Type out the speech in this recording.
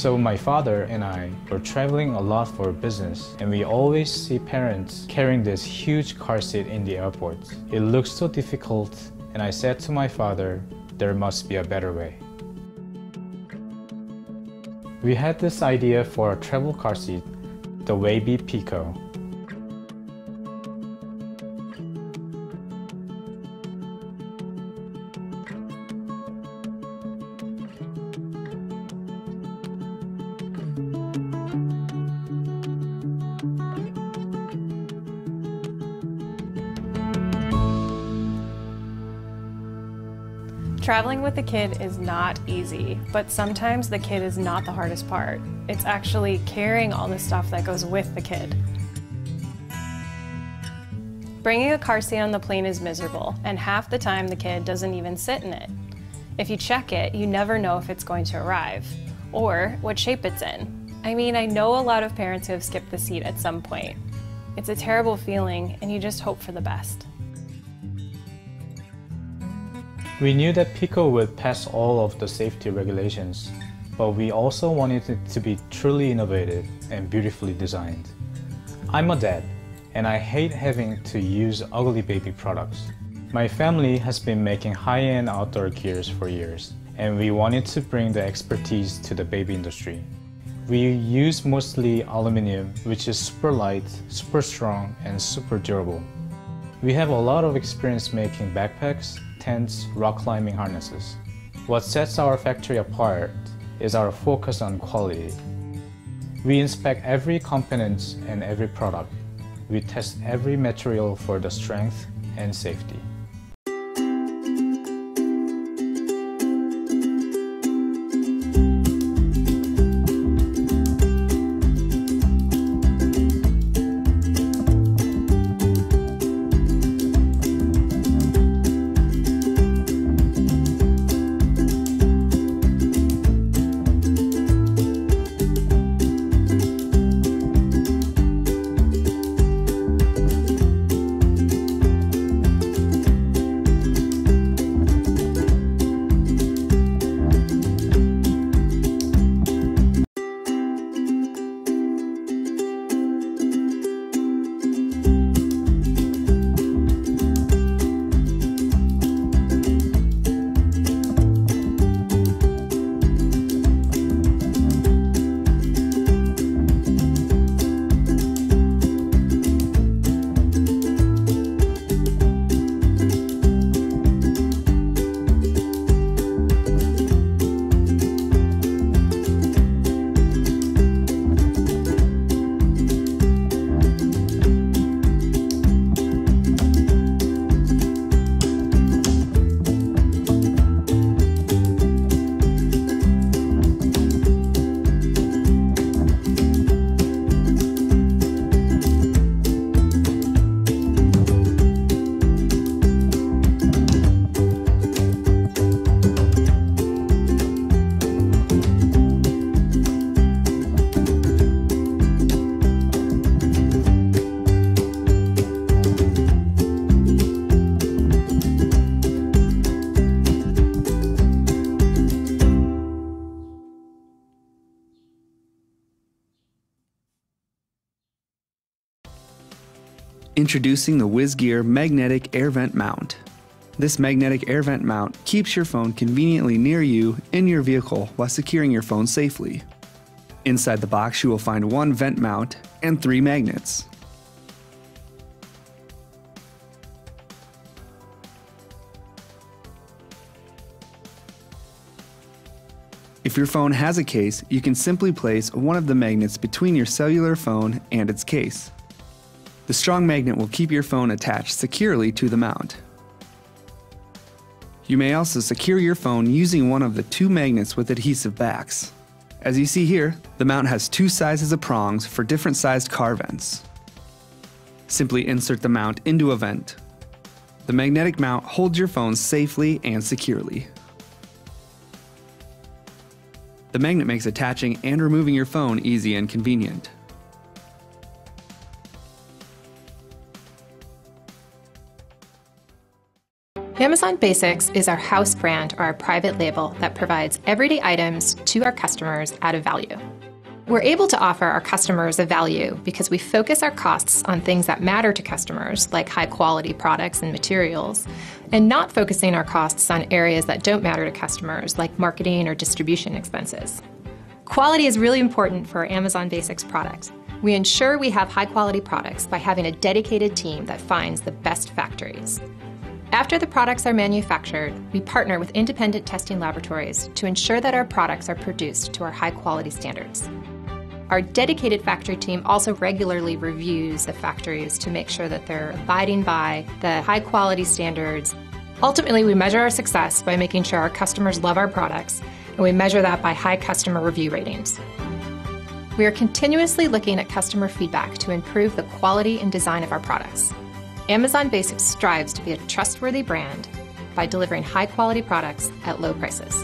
So my father and I were traveling a lot for business, and we always see parents carrying this huge car seat in the airports. It looks so difficult, and I said to my father, there must be a better way. We had this idea for a travel car seat, the WAYB Pico. Traveling with a kid is not easy, but sometimes the kid is not the hardest part. It's actually carrying all the stuff that goes with the kid. Bringing a car seat on the plane is miserable, and half the time the kid doesn't even sit in it. If you check it, you never know if it's going to arrive, or what shape it's in. I mean, I know a lot of parents who have skipped the seat at some point. It's a terrible feeling, and you just hope for the best. We knew that Pico would pass all of the safety regulations, but we also wanted it to be truly innovative and beautifully designed. I'm a dad, and I hate having to use ugly baby products. My family has been making high-end outdoor gears for years, and we wanted to bring the expertise to the baby industry. We use mostly aluminum, which is super light, super strong, and super durable. We have a lot of experience making backpacks, tents, rock climbing harnesses. What sets our factory apart is our focus on quality. We inspect every component and every product. We test every material for the strength and safety. Introducing the WizGear Magnetic Air Vent Mount. This magnetic air vent mount keeps your phone conveniently near you in your vehicle while securing your phone safely. Inside the box, you will find one vent mount and 3 magnets. If your phone has a case, you can simply place one of the magnets between your cellular phone and its case. The strong magnet will keep your phone attached securely to the mount. You may also secure your phone using one of the 2 magnets with adhesive backs. As you see here, the mount has 2 sizes of prongs for different sized car vents. Simply insert the mount into a vent. The magnetic mount holds your phone safely and securely. The magnet makes attaching and removing your phone easy and convenient. Amazon Basics is our house brand or our private label that provides everyday items to our customers at a value. We're able to offer our customers a value because we focus our costs on things that matter to customers, like high-quality products and materials, and not focusing our costs on areas that don't matter to customers, like marketing or distribution expenses. Quality is really important for our Amazon Basics products. We ensure we have high-quality products by having a dedicated team that finds the best factories. After the products are manufactured, we partner with independent testing laboratories to ensure that our products are produced to our high-quality standards. Our dedicated factory team also regularly reviews the factories to make sure that they're abiding by the high-quality standards. Ultimately, we measure our success by making sure our customers love our products, and we measure that by high customer review ratings. We are continuously looking at customer feedback to improve the quality and design of our products. Amazon Basics strives to be a trustworthy brand by delivering high-quality products at low prices.